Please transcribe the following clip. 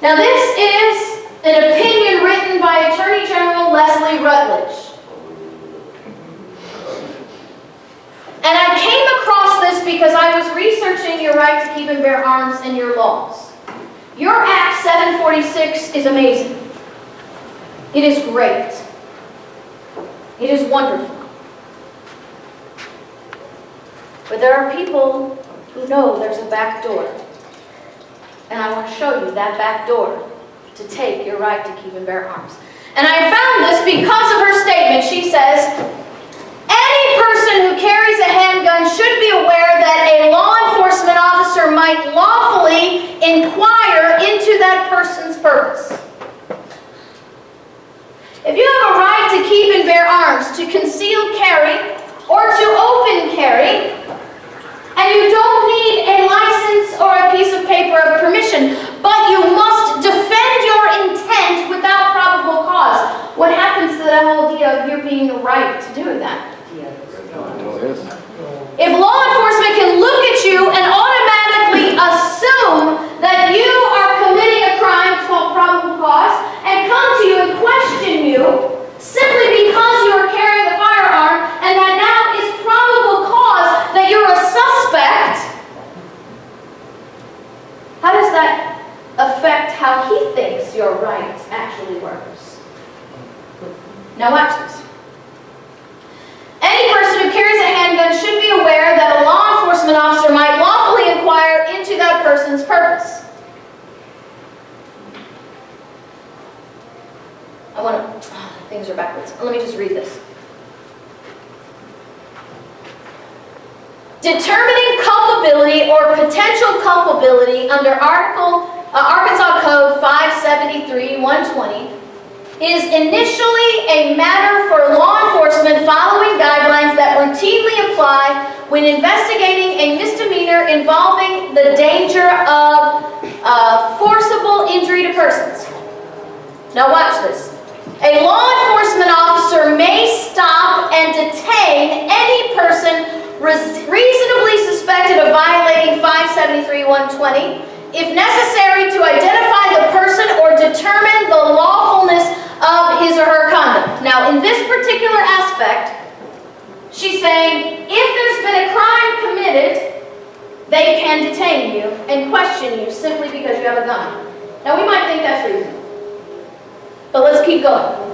Now this is an opinion written by Attorney General Leslie Rutledge. And I came across this because I was researching your right to keep and bear arms and your laws. Your Act 746 is amazing. It is great. It is wonderful. But there are people who know there's a back door. And I want to show you that back door to take your right to keep and bear arms. And I found this because of her statement. She says, any person who carries a handgun should be aware that a law enforcement officer might lawfully inquire into that person's purpose. If you have a right to keep and bear arms, to conceal carry, or to open carry, and you don't need a license or a piece of paper of permission, but you must defend your intent without probable cause. What happens to that whole idea of your being the right to do that? If law enforcement can look at you and automatically assume that you are committing a crime, it's called probable cause, and come to you and question you simply because you are carrying a firearm, and that now is probable cause that you're a suspect, how does that affect how he thinks your right actually works? Now watch this. Any person who carries a handgun should be aware that a law enforcement officer might lawfully inquire into that person's purpose. Things are backwards. Let me just read this. Determining culpability or potential culpability under Arkansas Code 573-120 is initially a matter for law enforcement following guidelines that routinely apply when investigating a misdemeanor involving the danger of forcible injury to persons. Now watch this. A law enforcement officer may stop and detain any person reasonably suspected of violating 573-120 if necessary to identify the person or determine the lawfulness of his or her conduct. Now, in this particular aspect, she's saying if there's been a crime committed, they can detain you and question you simply because you have a gun. Now, we might think that's reasonable, but let's keep going.